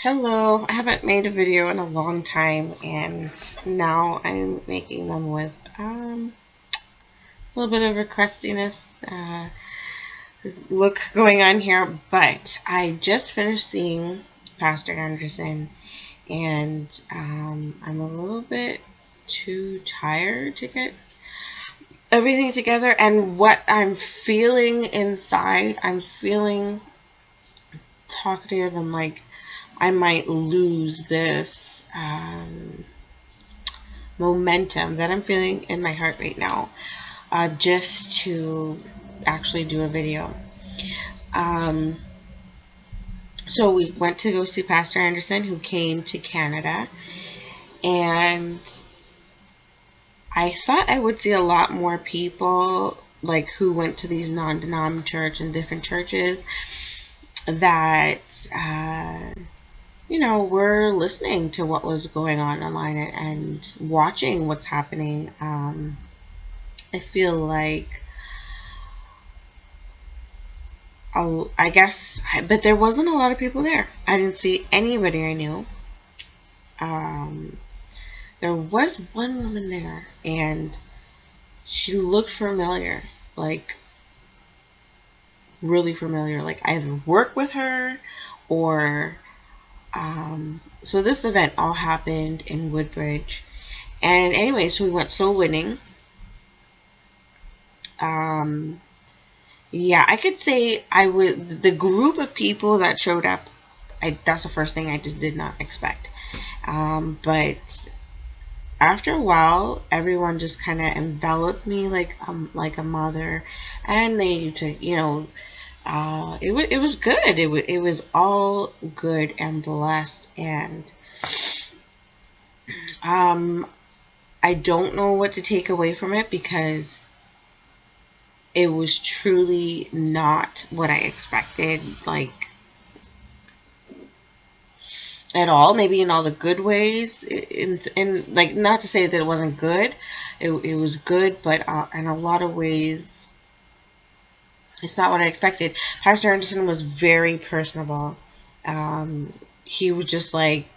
Hello, I haven't made a video in a long time, and now I'm making them with a little bit of a crustiness look going on here. But I just finished seeing Pastor Anderson, and I'm a little bit too tired to get everything together. And what I'm feeling inside, I'm feeling talkative and like I might lose this momentum that I'm feeling in my heart right now, just to actually do a video. Um, so we went to go see Pastor Anderson, who came to Canada, and I thought I would see a lot more people like who went to these non-denom church and different churches that we're listening to what was going on online and watching what's happening. I feel like, I guess, but there wasn't a lot of people there. I didn't see anybody I knew. There was one woman there, and she looked familiar, like really familiar. Like I either worked with her or so this event all happened in Woodbridge. And anyway, so we went soul winning. Yeah, I could say the group of people that showed up, that's the first thing I just did not expect. But after a while, everyone just kind of enveloped me like a mother, and they took, it was good. It was all good and blessed, and I don't know what to take away from it because it was truly not what I expected, like at all. Maybe in all the good ways, and like, not to say that it wasn't good. It was good, but in a lot of ways, it's not what I expected. Pastor Anderson was very personable. He was just like,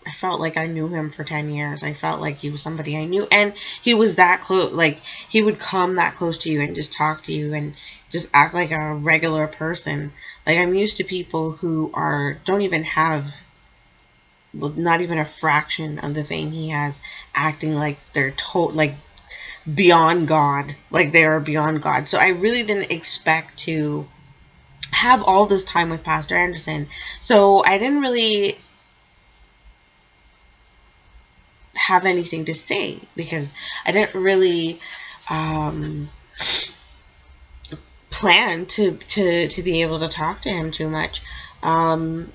I felt like I knew him for 10 years. I felt like he was somebody I knew. And he was that close. Like, he would come that close to you and just talk to you and just act like a regular person. Like, I'm used to people who don't even have, not even a fraction of the fame he has, acting like they're like beyond God. Like, they are beyond God. So I really didn't expect to have all this time with Pastor Anderson. So I didn't really have anything to say because I didn't really plan to be able to talk to him too much. I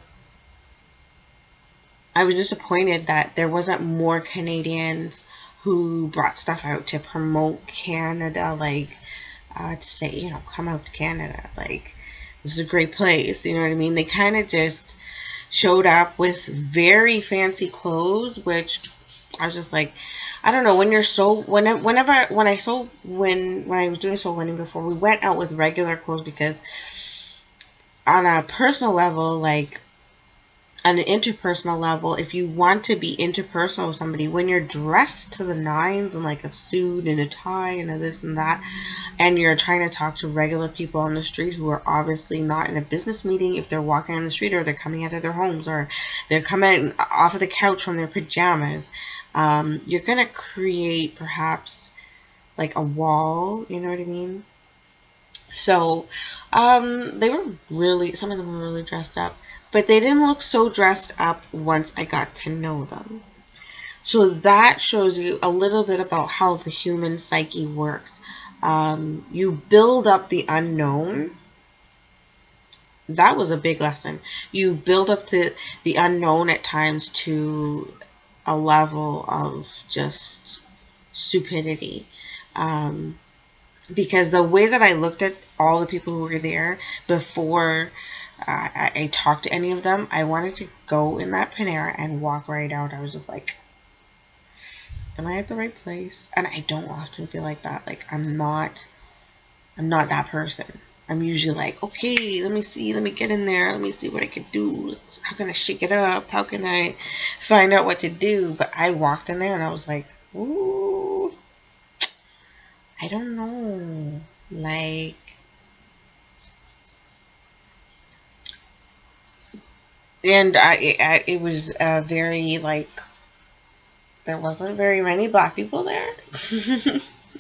was disappointed that there wasn't more Canadians who brought stuff out to promote Canada, like to say, come out to Canada, like this is a great place, you know what I mean? They kind of just showed up with very fancy clothes, which I was just like, I don't know. When you're when I was doing soul winning before, we went out with regular clothes because on a personal level, like on an interpersonal level, if you want to be interpersonal with somebody, when you're dressed to the nines and like a suit and a tie and a this and that, and you're trying to talk to regular people on the street who are obviously not in a business meeting, if they're walking on the street or they're coming out of their homes or they're coming off of the couch from their pajamas, you're going to create perhaps like a wall, you know what I mean? So, some of them were really dressed up, but they didn't look so dressed up once I got to know them. So that shows you a little bit about how the human psyche works. You build up the unknown. That was a big lesson. You build up the unknown at times to a level of just stupidity. Because the way that I looked at all the people who were there before I talked to any of them, I wanted to go in that Panera and walk right out. I was just like, am I at the right place? And I don't often feel like that. Like, I'm not that person. I'm usually like, okay, let me get in there, let me see what I can do. How can I shake it up? How can I find out what to do? But I walked in there and I was like, ooh, I don't know. Like, and it was very like, there wasn't very many black people there.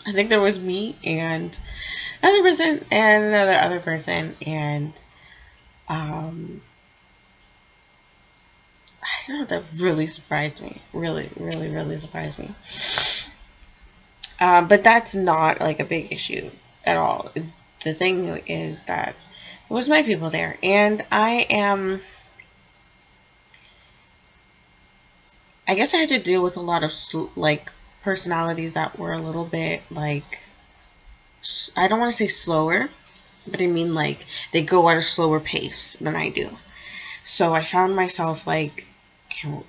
I think there was me and another person and another other person, and I don't know, that really surprised me. Really, really, really surprised me. But that's not like a big issue at all. The thing is that it was my people there, and I guess I had to deal with a lot of like personalities that were a little bit like, I don't want to say slower, but I mean like they go at a slower pace than I do. So I found myself like, can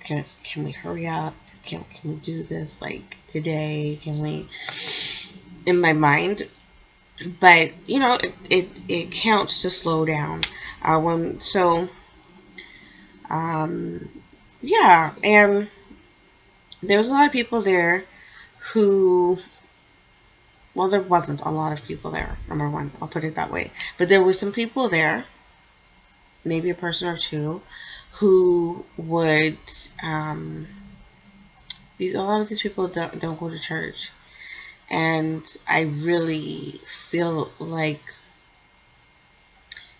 we hurry up? Can we do this like today? Can we? In my mind, but you know, it counts to slow down. Yeah, and there was a lot of people there who, well, there wasn't a lot of people there, number one, I'll put it that way, but there were some people there, maybe a person or two, who would, a lot of these people don't go to church, and I really feel like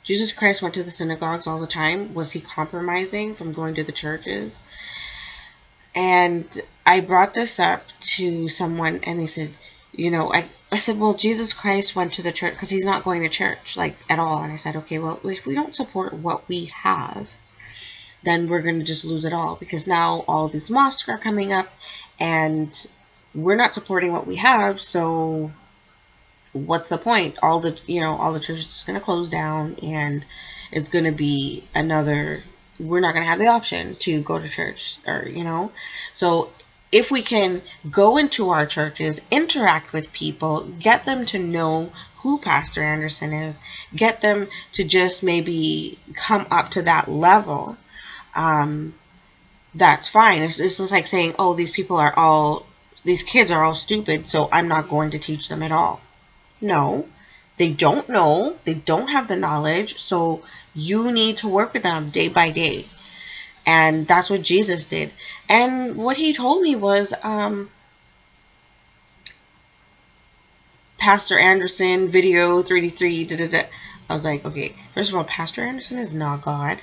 Jesus Christ went to the synagogues all the time. Was he compromising from going to the churches? And I brought this up to someone, and they said, you know, I said, well, Jesus Christ went to the church because he's not going to church, like, at all. And I said, okay, well, if we don't support what we have, then we're going to just lose it all, because now all these mosques are coming up, and we're not supporting what we have, so what's the point? All the churches are just going to close down, and it's going to be another, we're not going to have the option to go to church, or, you know. So if we can go into our churches, interact with people, get them to know who Pastor Anderson is, get them to just maybe come up to that level, that's fine. It's just like saying, oh, these kids are all stupid, so I'm not going to teach them at all. No, they don't know. They don't have the knowledge. So you need to work with them day by day. And that's what Jesus did. And what he told me was, Pastor Anderson, video 3D3, da-da-da. I was like, okay, first of all, Pastor Anderson is not God.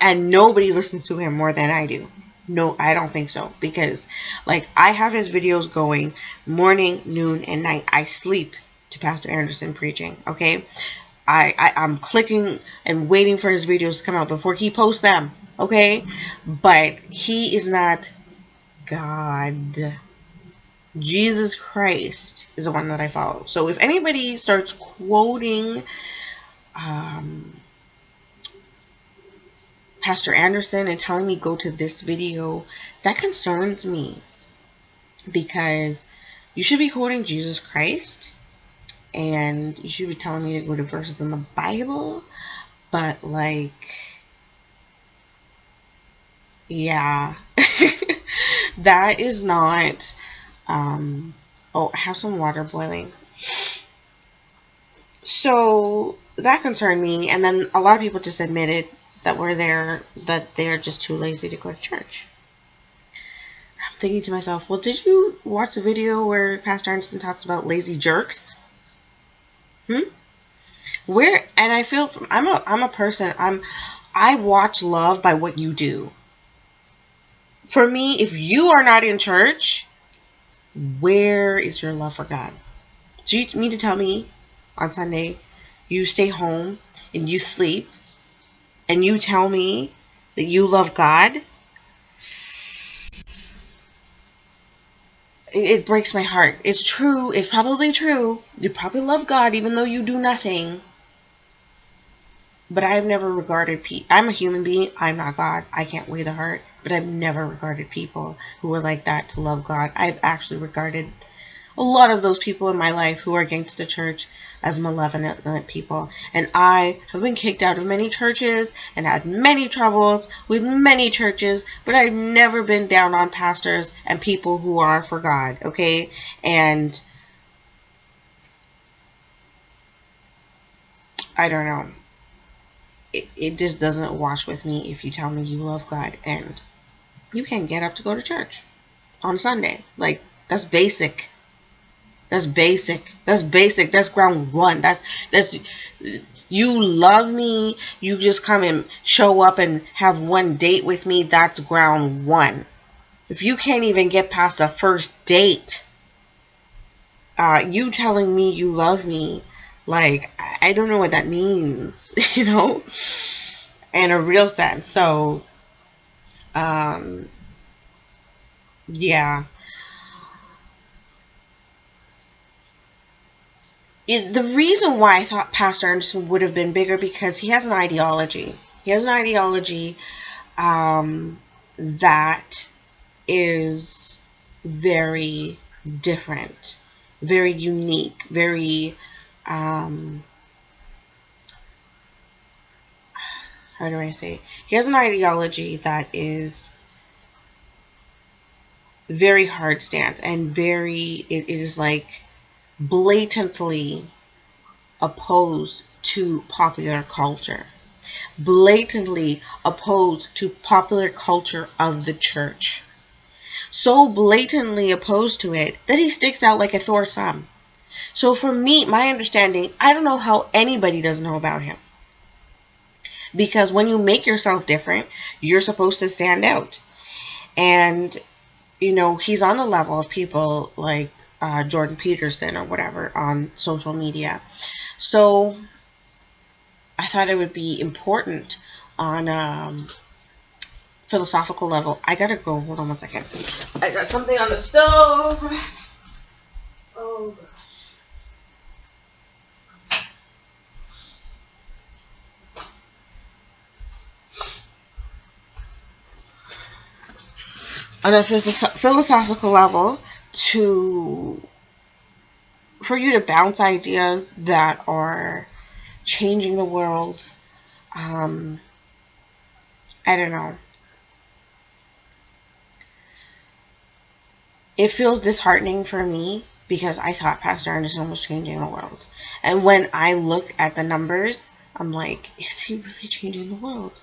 And nobody listens to him more than I do. No, I don't think so. Because, like, I have his videos going morning, noon, and night. I sleep to Pastor Anderson preaching, okay? I'm clicking and waiting for his videos to come out before he posts them, okay? But he is not God. Jesus Christ is the one that I follow. So if anybody starts quoting Pastor Anderson and telling me go to this video, that concerns me, because you should be quoting Jesus Christ, and you should be telling me to go to verses in the Bible, but like, yeah, that is not, oh, I have some water boiling. So that concerned me, and then a lot of people just admitted that were there that they're just too lazy to go to church. I'm thinking to myself, well, did you watch the video where Pastor Anderson talks about lazy jerks? Where? And I feel I'm a person, I watch love by what you do. For me, if you are not in church, where is your love for God? So you mean to tell me on Sunday you stay home and you sleep, and you tell me that you love God? It breaks my heart. It's true. It's probably true. You probably love God even though you do nothing. But I've never regarded people. I'm a human being. I'm not God. I can't weigh the heart. But I've never regarded people who were like that to love God. I've actually regarded, a lot of those people in my life who are against the church as malevolent people. And I have been kicked out of many churches and had many troubles with many churches, but I've never been down on pastors and people who are for God, okay? And I don't know. It just doesn't wash with me if you tell me you love God and you can't get up to go to church on Sunday. Like, that's basic. That's basic. That's basic. That's ground one. That's you love me. You just come and show up and have one date with me. That's ground one. If you can't even get past the first date, you telling me you love me, like, I don't know what that means, you know, in a real sense. So, yeah. The reason why I thought Pastor Anderson would have been bigger, because he has an ideology. He has an ideology that is very different, very unique, very, how do I say? He has an ideology that is very hard stance and very, it is like blatantly opposed to popular culture. Blatantly opposed to popular culture of the church. So blatantly opposed to it that he sticks out like a sore thumb. So for me, my understanding, I don't know how anybody doesn't know about him. Because when you make yourself different, you're supposed to stand out. And, you know, he's on the level of people like Jordan Peterson or whatever on social media. So I thought it would be important on philosophical level. I gotta go. Hold on one second. I got something on the stove. Oh gosh. On a philosophical level, for you to bounce ideas that are changing the world. I don't know. It feels disheartening for me because I thought Pastor Anderson was changing the world. And when I look at the numbers, I'm like, is he really changing the world?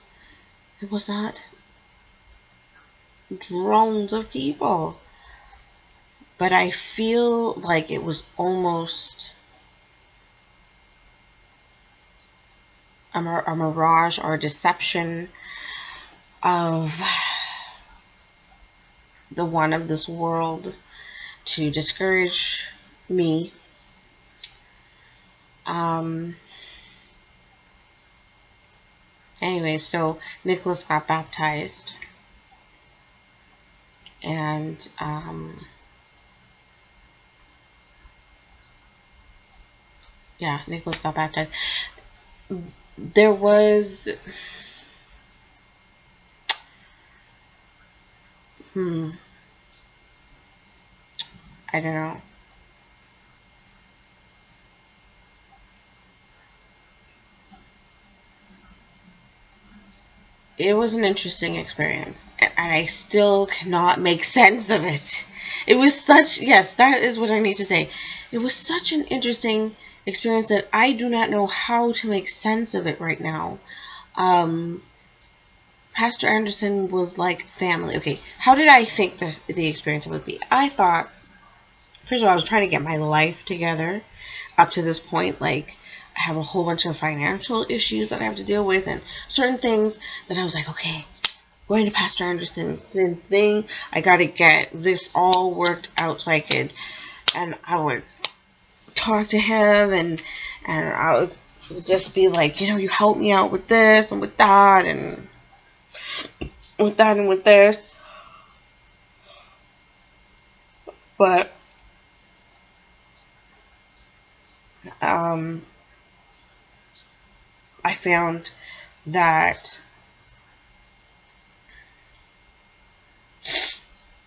It was not drones of people. But I feel like it was almost a mirage or a deception of the one of this world to discourage me. Anyway, so Nicholas got baptized. And yeah, Nicholas got baptized. There was I don't know. It was an interesting experience, and I still cannot make sense of it. It was such, yes, that is what I need to say. It was such an interesting experience that I do not know how to make sense of it right now. Pastor Anderson was like family. Okay, how did I think the experience would be? I thought, first of all, I was trying to get my life together up to this point. Like, I have a whole bunch of financial issues that I have to deal with and certain things that I was like, okay, going to Pastor Anderson thing, I got to get this all worked out so I could, and I would talk to him and I would just be like, you know, you help me out with this and with that and with that and with this. But I found that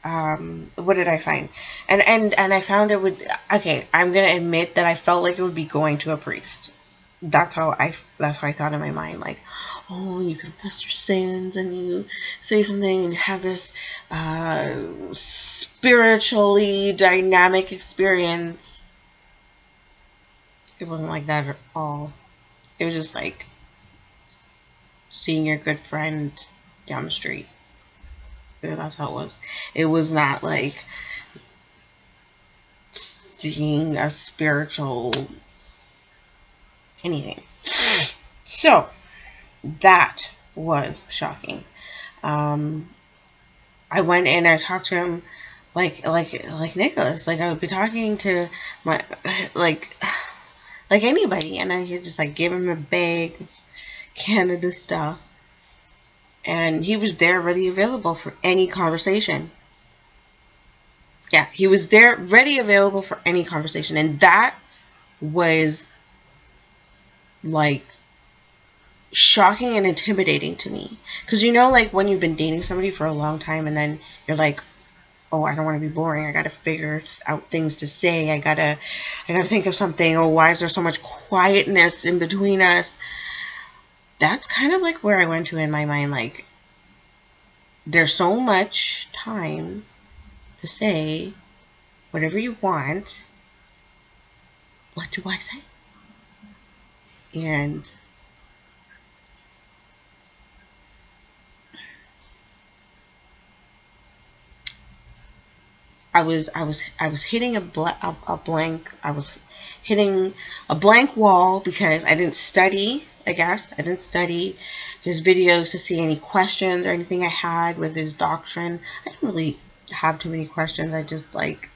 what did I find? And I found it would, okay, I'm gonna admit that I felt like it would be going to a priest. That's how I thought in my mind, like, oh, you confess your sins and you say something and you have this spiritually dynamic experience. It wasn't like that at all. It was just like seeing your good friend down the street. Yeah, that's how it was. It was not like seeing a spiritual anything. So that was shocking. I went in, I talked to him like Nicholas. Like I would be talking to my like anybody, and I could just like give him a bag of Canada stuff, and he was there ready available for any conversation. Yeah, he was there ready available for any conversation, and that was like shocking and intimidating to me. Because you know, like when you've been dating somebody for a long time and then you're like, oh, I don't want to be boring, I gotta figure out things to say, I gotta think of something. Oh, why is there so much quietness in between us? That's kind of like where I went to in my mind, like there's so much time to say whatever you want. What do I say? And I was hitting a blank. I was hitting a blank wall because I didn't study. I guess I didn't study his videos to see any questions or anything I had with his doctrine. I didn't really have too many questions. I just like,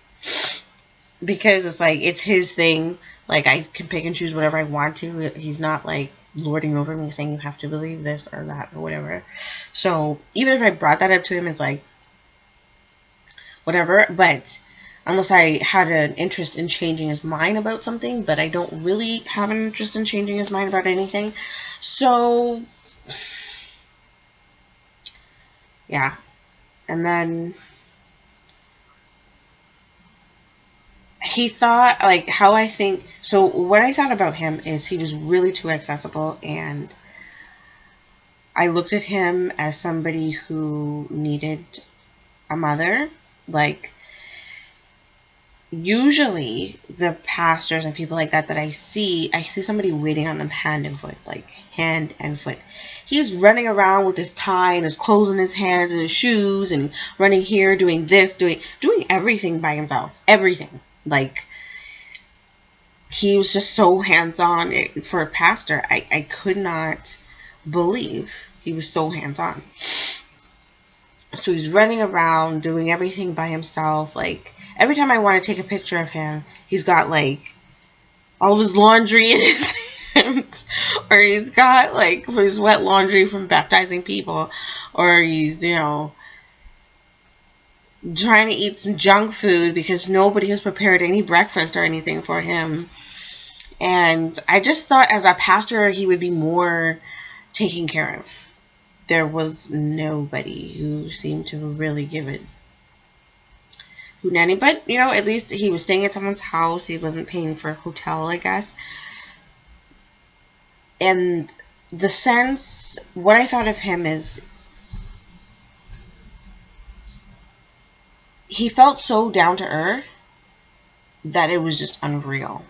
because it's like it's his thing. Like I can pick and choose whatever I want to. He's not like lording over me saying you have to believe this or that or whatever. So even if I brought that up to him, it's like whatever. But unless I had an interest in changing his mind about something, but I don't really have an interest in changing his mind about anything. So yeah. And then he thought, like, how I think, so what I thought about him is he was really too accessible, and I looked at him as somebody who needed a mother. Like, usually the pastors and people like that I see somebody waiting on them hand and foot, like hand and foot. He's running around with his tie and his clothes in his hands and his shoes and running here, doing this, doing everything by himself. Everything. Like, he was just so hands-on. For a pastor, I could not believe he was so hands-on. So he's running around doing everything by himself. Like, every time I want to take a picture of him, he's got like all of his laundry in his hands, or he's got like his wet laundry from baptizing people, or he's, you know, trying to eat some junk food because nobody has prepared any breakfast or anything for him. And I just thought as a pastor he would be more taken care of. There was nobody who seemed to really give it hootenanny, but you know, at least he was staying at someone's house. He wasn't paying for a hotel, I guess. And the sense, what I thought of him is, he felt so down to earth that it was just unreal.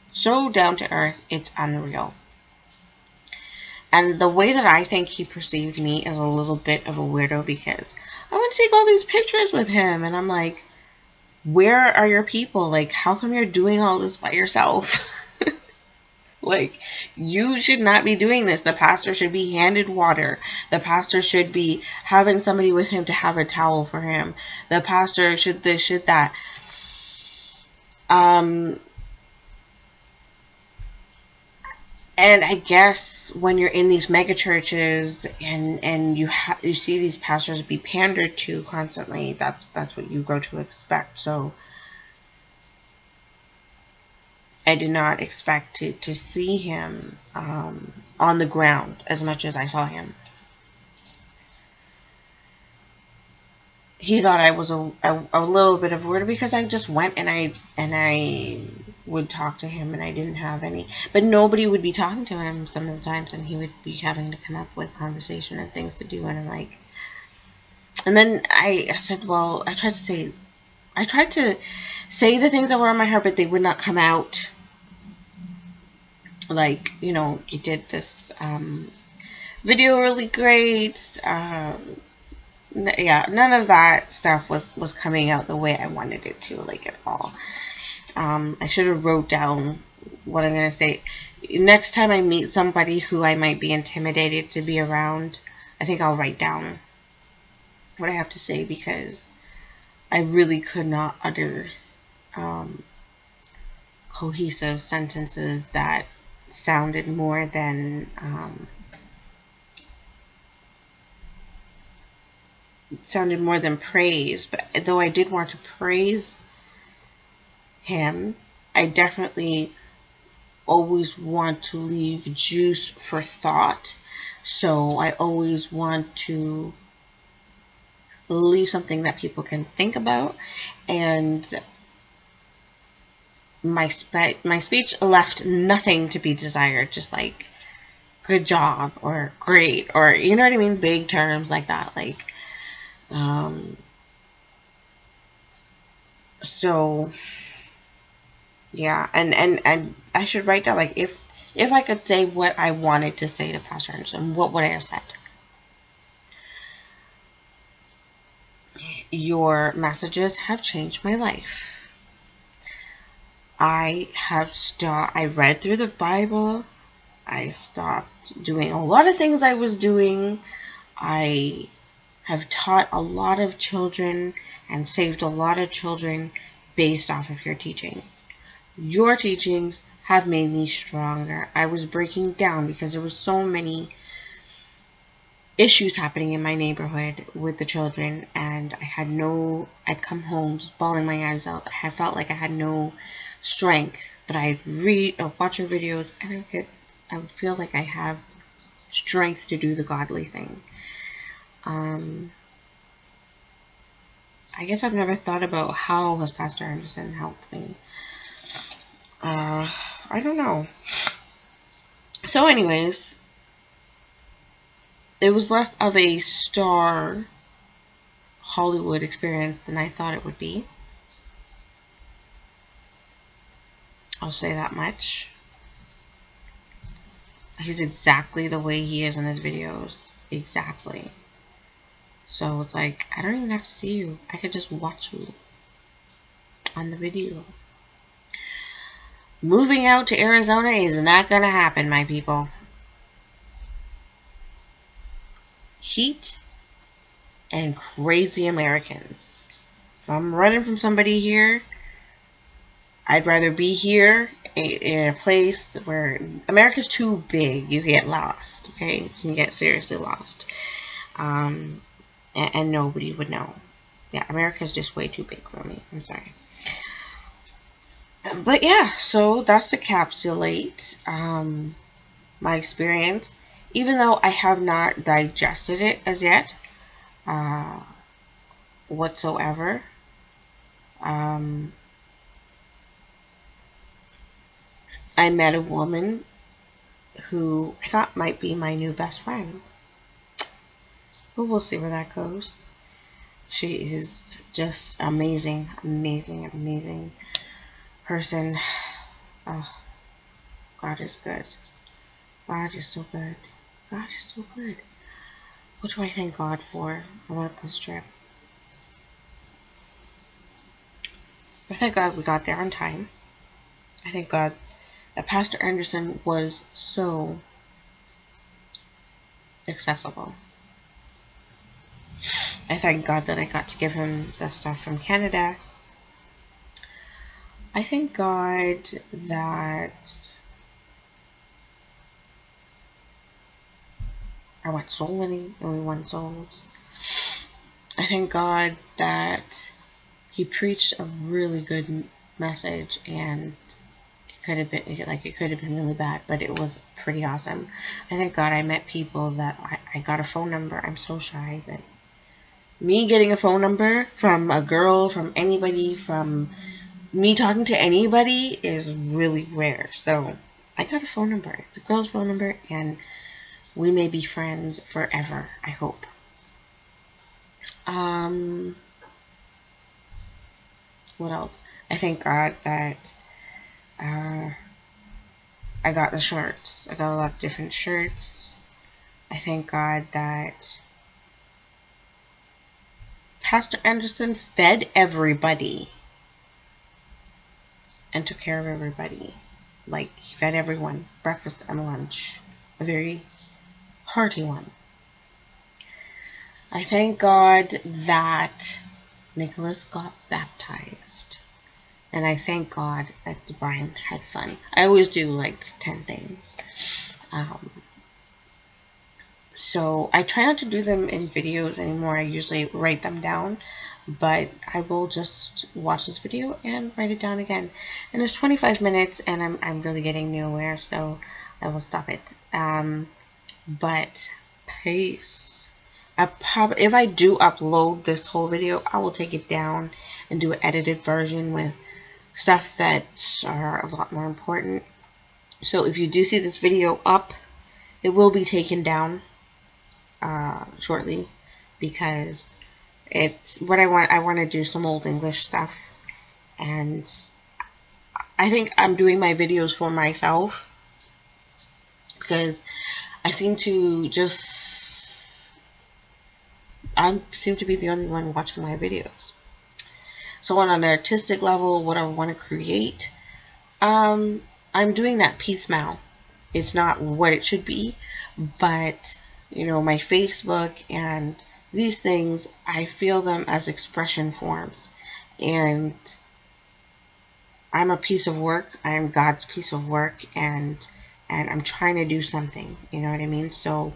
So down to earth, it's unreal. And the way that I think he perceived me is a little bit of a weirdo, because I want to take all these pictures with him, and I'm like, where are your people? Like, how come you're doing all this by yourself? Like, you should not be doing this. The pastor should be handed water. The pastor should be having somebody with him to have a towel for him. The pastor should this, should that. And I guess when you're in these mega churches and you see these pastors be pandered to constantly, that's what you grow to expect. So I did not expect to see him on the ground as much as I saw him. he thought I was a little bit of a weirdo because I just went and I would talk to him, and I didn't have any, but nobody would be talking to him some of the times, and he would be having to come up with conversation and things to do, and I'm like, and then I said, well, I tried to say the things that were on my heart, but they would not come out. Like, you know, you did this video really great. Yeah, none of that stuff was coming out the way I wanted it to, like, at all. I should have wrote down what I'm going to say. Next time I meet somebody who I might be intimidated to be around, I think I'll write down what I have to say, because I really could not utter cohesive sentences that sounded more than praise. But though I did want to praise him, I definitely always want to leave juice for thought. So I always want to leave something that people can think about, and my speech left nothing to be desired, just like good job or great, or, you know what I mean, big terms like that, like so yeah. And I should write down, like, if I could say what I wanted to say to Pastor Anderson, what would I have said? Your messages have changed my life. I read through the Bible. I stopped doing a lot of things I was doing. I have taught a lot of children and saved a lot of children based off of your teachings. Your teachings have made me stronger. I was breaking down because there were so many issues happening in my neighborhood with the children, and I'd come home just bawling my eyes out. I felt like I had no strength, but I'd read or watch your videos, and I would feel like I have strength to do the godly thing. I guess I've never thought about how has Pastor Anderson helped me. I don't know. So anyways, it was less of a star Hollywood experience than I thought it would be. I'll say that much. He's exactly the way he is in his videos. Exactly. So it's like, I don't even have to see you. I could just watch you on the video. Moving out to Arizona is not going to happen, my people. Heat and crazy Americans. If I'm running from somebody here, I'd rather be here in a place where America's too big. You get lost, okay? You can get seriously lost. And nobody would know. Yeah, America's just way too big for me. I'm sorry. But yeah, so that's to encapsulate my experience. Even though I have not digested it as yet, whatsoever. I met a woman who I thought might be my new best friend. But we'll see where that goes. She is just amazing, amazing, amazing person. Oh, God is good. God is so good. God is so good. What do I thank God for about this trip? I thank God we got there on time. I thank God that Pastor Anderson was so accessible. I thank God that I got to give him the stuff from Canada. I thank God that I went soul winning and we won souls. I thank God that he preached a really good message, and it could have been really bad, but it was pretty awesome. I thank God I met people that I got a phone number. I'm so shy that Me getting a phone number from a girl, from anybody, from me talking to anybody is really rare. So I got a phone number. It's a girl's phone number, and we may be friends forever, I hope. What else? I thank God that I got the shirts. I got a lot of different shirts. I thank God that Pastor Anderson fed everybody and took care of everybody. Like, he fed everyone breakfast and lunch. A very hearty one. I thank God that Nicholas got baptized. And I thank God that Brian had fun. I always do like 10 things. So I try not to do them in videos anymore. I usually write them down. But I will just watch this video and write it down again. And it's 25 minutes and I'm really getting nowhere, so I will stop it. But peace. If I do upload this whole video, I will take it down and do an edited version with stuff that are a lot more important. So if you do see this video up, it will be taken down shortly, because it's what I want. I want to do some old English stuff, and I think I'm doing my videos for myself because I seem to be the only one watching my videos. So on an artistic level, what I want to create, I'm doing that piecemeal. It's not what it should be, but you know, my Facebook and these things, I feel them as expression forms, and I'm a piece of work. I'm God's piece of work, and I'm trying to do something. You know what I mean? So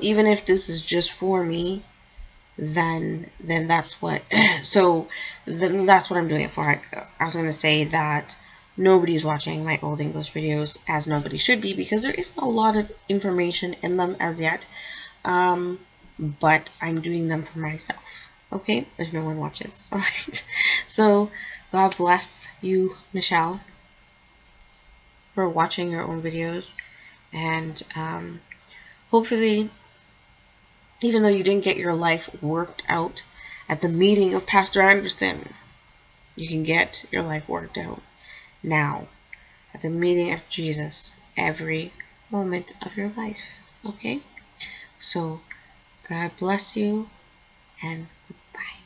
even if this is just for me, then that's what. Then that's what I'm doing it for. I was gonna say that nobody's watching my old English videos, as nobody should be, because there isn't a lot of information in them as yet. But I'm doing them for myself, okay, if no one watches. All right, so God bless you, Michelle, for watching your own videos, and hopefully, even though you didn't get your life worked out at the meeting of Pastor Anderson, you can get your life worked out now at the meeting of Jesus every moment of your life, okay? So God bless you, and bye.